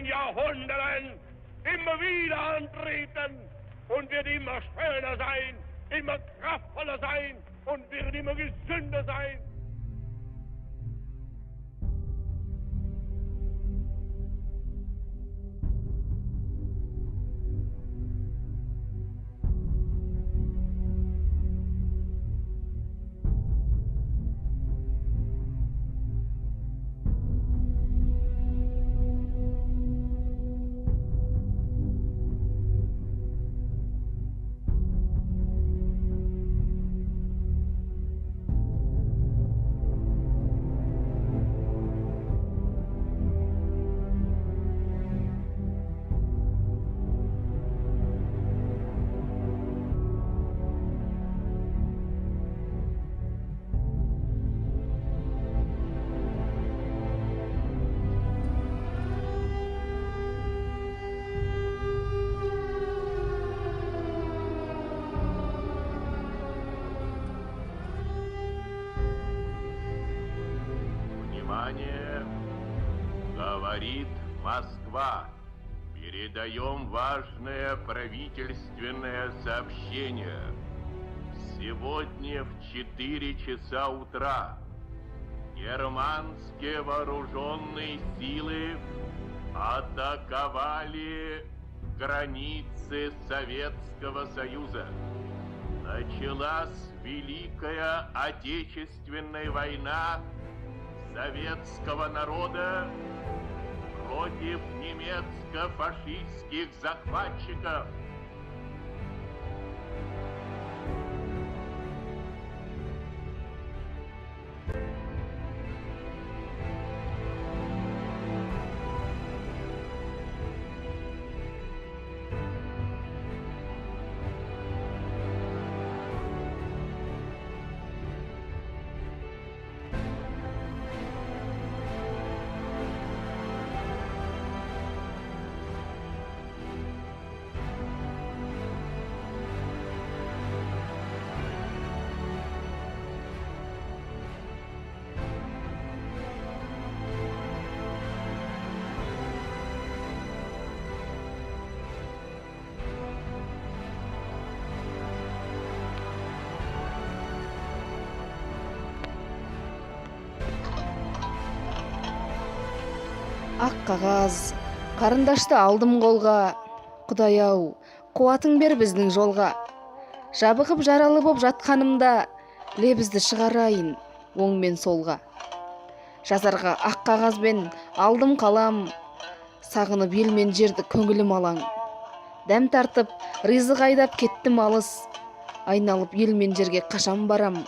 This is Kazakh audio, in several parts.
den Jahrhunderten immer wieder antreten und wird immer schöner sein, immer kraftvoller sein und wird immer gesünder sein. Говорит Москва. Передаем важное правительственное сообщение. Сегодня в 4 часа утра германские вооруженные силы атаковали границы Советского Союза. Началась Великая Отечественная война советского народа против немецко-фашистских захватчиков. Ақ қағаз, қарындашты алдым қолға, Құдай-ау, қуатың бер біздің жолға. Жабығып жаралы боп жатқанымда, лебізді шығарайын оң мен солға. Жазарға ақ қағазбен алдым қалам, сағынып ел мен жерді көңілім алаң. Дәм тартып, ризық айдап кеттім алыс, айналып ел мен жерге қашан барам.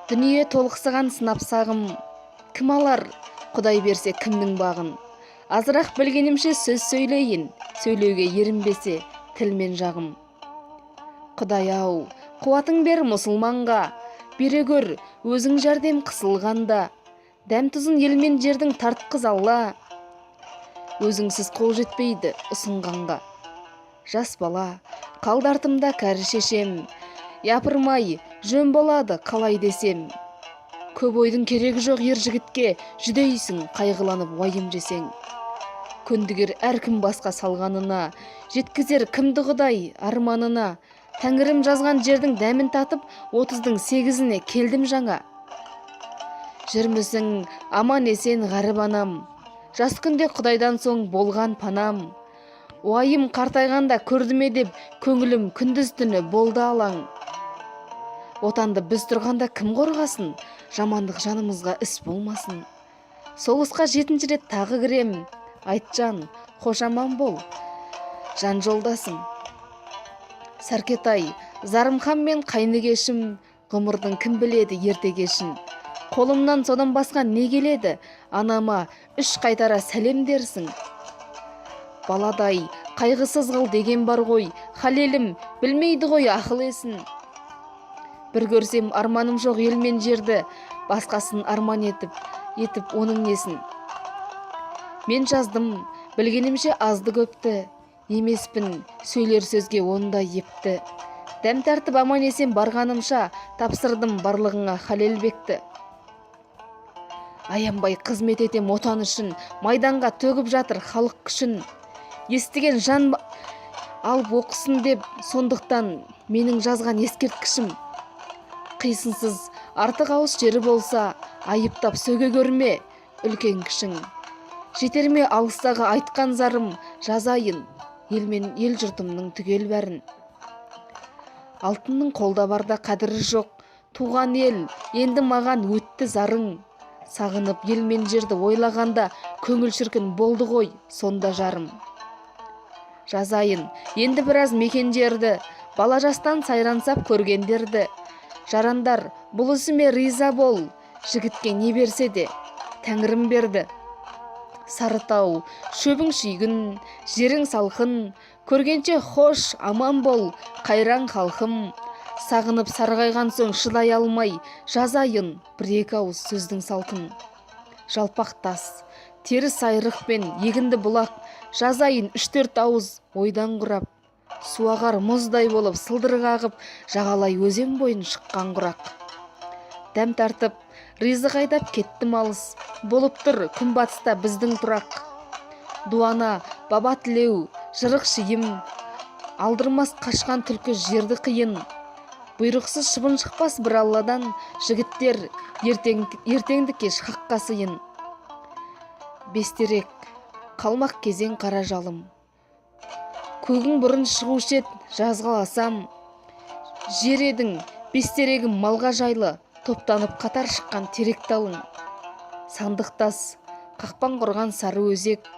Дүние толықсыған сынап сағым, кім алар? Құдай берсе кімнің бағын. Азырақ білгенімше сөз сөйлейін, сөйлеуге ерінбесе тіл мен жағым. Құдай-ау, қуатың бер мұсылманға, бере көр өзің жәрдем қысылғанда. Дәм тұзын ел мен жердің тартқыз Алла, өзіңсіз қол жетпейді ұсынғанға. Жас бала, қалды артымда кәрі шешем, япырмай жөн болады қалай десем. Көп ойдың керегі жоқ ер жігітке, жүдейсің қайғыланып уайым жесең. Көндігер әркім басқа салғанына, жеткізер кімді Құдай арманына. Тәңірім жазған жердің дәмін татып, 30-дың 8-іне келдім жаңа. Жүрмісің аман есен ғаріп анам, жас күнде Құдайдан соң болған панам. Уайым қартайғанда көрдіме деп, көңілім күндіз түні болды алаң. Отанды біз тұрғанда кім қорғасын, жамандық жанымызға іс болмасын. Соғысқа 7-ші рет тағы кірем, айтжан, қош аман бол, жан жолдасым. Саркетай, Зарымхан мен қайнігешім, ғұмырдың кім біледі ерте кешін. Қолымнан содан басқа не келеді, анама 3 қайтара сәлем дерсің. Баладай, қайғысыз қыл деген бар ғой, халелім білмейді ғой ақыл есін. Бір көрсем арманым жоқ ел мен жерді, басқасын арман етіп оның несін. Мен жаздым, білгенімше азды көпті, емеспін сөйлер сөзге онда епті. Дәм тартып аман есен барғанымша, тапсырдым барлығыңа халел бекті. Аянбай қызмет етем отан үшін, майданға төгіп жатыр халық күшін. Естіген жан алып оқысын деп, сондықтан менің жазған ескерткішім. Қисынсыз артық ауыз жері болса, айыптап сөге көрме үлкен кішің. Жетер ме алыстағы айтқан зарым, жазайын ел мен ел жұртымның түгел бәрін. Алтынның қолда барда қадірі жоқ, туған ел, енді маған өтті зарың. Сағынып ел мен жерді ойлағанда, көңіл шіркін болды ғой сонда жарым. Жазайын енді біраз мекен жерді, бала жастан сайрансап көргендерді. Жарандар, бұл ісіме риза бол, жігітке не берсе де Тәңірім берді. Сарытау, шөбің шүйгін, жерің салқын, көргенше хош, аман бол, қайран халқым. Сағынып сарғайған соң шыдай алмай, жазайын бір-екі ауыз сөздің салтын. Жалпақ тас, теріс айрық пен егінді бұлақ, жазайын 3-4 ауыз ойдан құрап. Суағар мұздай болып сылдыр қағып, жағалай өзен бойын шыққан құрақ. Дәм тартып, ризық айдап кеттім алыс, болып тұр күнбатыста біздің тұрақ. Дуана, баба тілеу, жырық шиым, алдырмас қашқан түлкі жерді қиын. Бұйрықсыз шыбын шықпас бір алладан, жігіттер ертеңді кеш хаққа сыйын. Бестерек, қалмақ кезең қара жалым. Көгің бұрын шығушы ед, жазғаласам. Жер едің, бестерегім малға жайлы, топтанып қатар шыққан терек талың. Сандықтас, қақпан құрған сары өзек.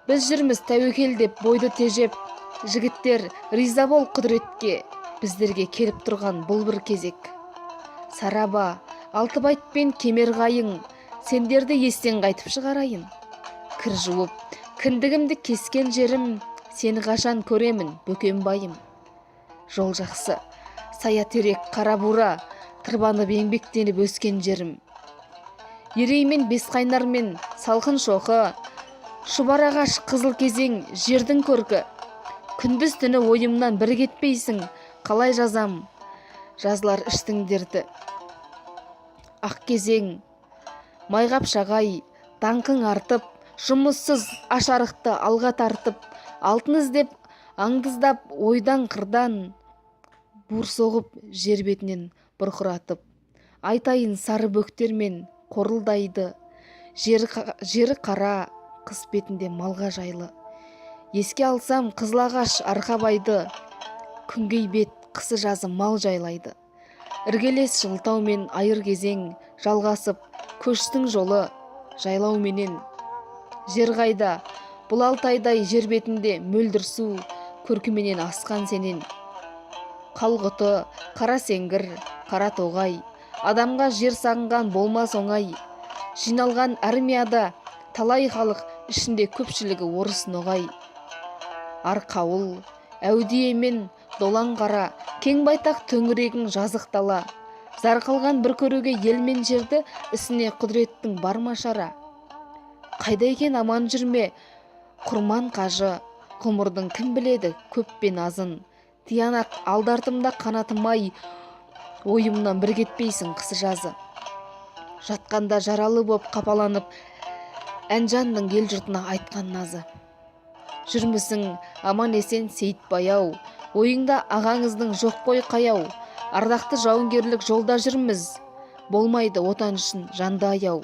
Біз жүрміз тәуекел деп бойды тежеп. Жігіттер, риза бол құдіретке, біздерге келіп тұрған бұл бір кезек. Сараба, Алтыбайт пен Кемер қайың, сендерді естен қайтып шығарайын. Кір жуып, кіндігімді кескен жерім, сені қашан көремін, бөкенбайым. Жол жақсы, сая терек, қара бура, тырбанып еңбектеніп өскен жерім. Ереймен бесқайнармен салқын шоқы, шұбар ағаш қызыл кезең жердің көркі. Күндіз түні ойымнан бір кетпейсің, қалай жазам, жазылар іштің дерті. Ақ кезең, майғап шағай, даңқың артып, жұмыссыз ашарықты алға тартып, алтын іздеп, аңдыздап, ойдан қырдан, бур соғып жер бетінен бұрқыратып. Айтайын сары бөктермен қорылдайды, жері қара, қыс бетінде малға жайлы. Еске алсам қызылағаш арқабайды, күнгей бет қысы жазы мал жайлайды. Іргелес жылтау мен айыр кезең жалғасып, көштің жолы жайлау менен. Жер қайда, бұл алтайдай жер бетінде мөлдір су, көркіменен асқан сенен. Қалғыты, қара сеңгір, қара тоғай, адамға жер сағынған болмас оңай. Жиналған армияда талай халық, ішінде көпшілігі орыс ноғай. Арқауыл, әудиемен долан қара, кең байтақ төңірегің жазық дала. Зар қылған бір көруге ел мен жерді, ісіне құдіреттің бар ма шара. Қайда екен аман жүрме, құрман қажы, ғұмырдың кім біледі көп пен азын. Тиянақ алдартымда қанатымай, ойымнан бір кетпейсің қысы жазы. Жатқанда жаралы боп қапаланып, әнжанның ел жұртына айтқан назы. Жүрмісің аман есен Сейіт баяу, ойыңда ағаңыздың жоқ қой қаяу. Ардақты жауынгерлік жолда жүрміз, болмайды отан үшін жанды аяу.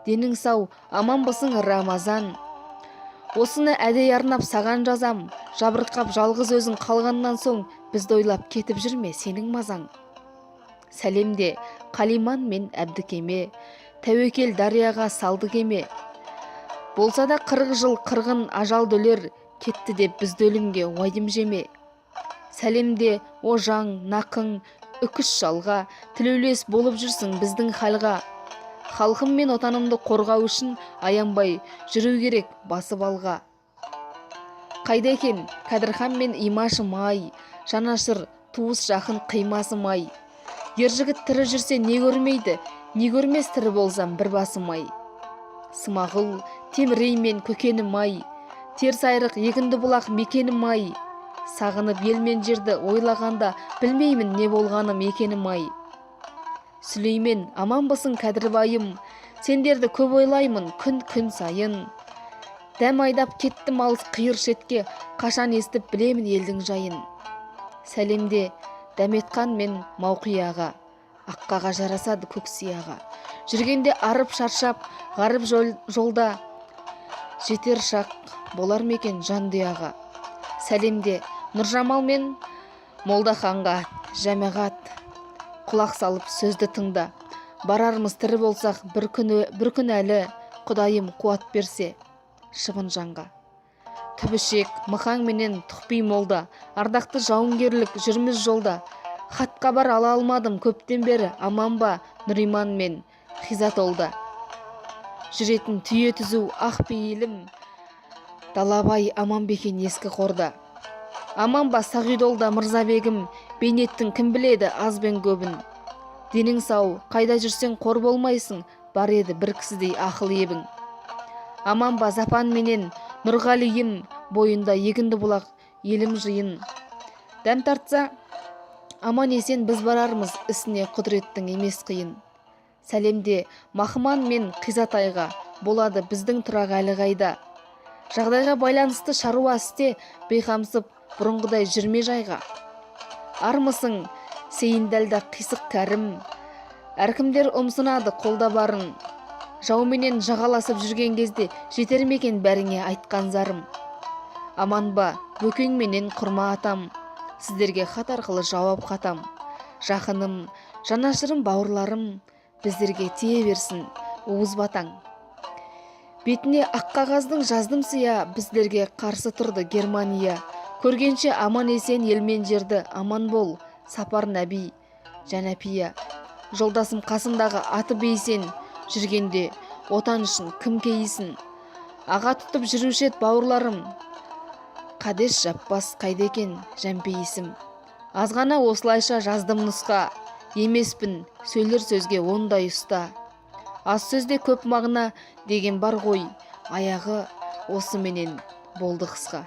Денің сау, аман болсын Рамазан. Осыны әдей арнап саған жазам, жабырқап жалғыз өзің қалғаннан соң, бізді ойлап кетіп жүрме сенің мазаң. Сәлемде Қалиман мен Әбдікеме, тәуекел дарияға салды кеме. Болса да 40 жыл қырғын ажал дөлер, кетті деп бізді өлімге уайым жеме. Сәлемде Ожаң, Нақың, үкіш жалға, тілеулес болып жүрсің біздің халға. Халқым мен отанымды қорғау үшін аянбай жүру керек басып алға. Қайда екен Кәдірхан мен Имашым ай, жанашыр туыс жақын қимасым ай. Ержігіт тірі жүрсе не көрмейді, не көрмес тірі болсам бір басым ай. Смағұл, Темірей мен Көкенім ай, теріс айрық егінді бұлақ мекенім ай. Сағынып ел мен жерді ойлағанда, білмеймін не болғаным екенім ай. Сүлеймен, аман болсын Кәдірбайым, сендерді көп ойлаймын күн сайын. Дәм айдап кеттім алыс қиыр шетке, қашан естіп білемін елдің жайын. Сәлемде дәметқан мен мауқияға, аққаға жарасады көк сияға. Жүргенде арып шаршап, ғарып жолда, жетер шақ болар мекен жандияға. Сәлемде Нұржамал мен Молдаханға, жәмәғат құлақ салып сөзді тыңда. Барармыз тірі болсақ бір күн әлі, Құдайым қуат берсе шыбын жанға. Түбішек мықаң менен тұқпи молда, ардақты жауынгерлік жүрміз жолда. Хат хабар ала алмадым көптен бері, аман ба Нұриман мен Хизат олда. Жүретін түйе түзу ақ пейілім, Далабай аман бекен ескі қорда. Аман ба Сағидолда Мырзабегім, бейнеттің кім біледі аз бен көбін. Денің сау, қайда жүрсең қор болмайсың, бар еді бір кісідей ақыл ебің. Аман ба Запан менен Нұрғалиім, бойында егінді бұлақ елім жиын. Дәм тартса, аман есен біз барармыз, ісіне құдіреттің емес қиын. Сәлемде Махман мен Қизатайға, болады біздің тұрақ әлі қайда. Жағдайға байланысты шаруа істе, бейқамсып бұрынғыдай жүрме жайға. Армысың Сейіндәлда қисық кәрім, әркімдер ұмсынады қолда барын. Жауменен жағаласып жүрген кезде, жетер мекен бәріңе айтқан зарым. Аман ба Бөкең менен Құрма атам, сіздерге хат арқылы жауап қатам. Жақыным, жанашырым, бауырларым, біздерге тие берсін уыз батаң. Бетіне ақ қағаздың жаздым сия, біздерге қарсы тұрды Германия. Көргенше аман есен елмен жерді, аман бол Сапар Нәби, Жәнәпия. Жолдасым қасымдағы аты бейсен, жүргенде отан үшін кім кейсін. Аға тұтып жүрушет бауырларым, Қадеш Жаппас қайда екен жәмпейісім. Азғана осылайша жаздым нұсқа, емеспін сөйлер сөзге ондай ұста. Аз сөзде көп мағына деген бар ғой, аяғы осы менен болды қысқа.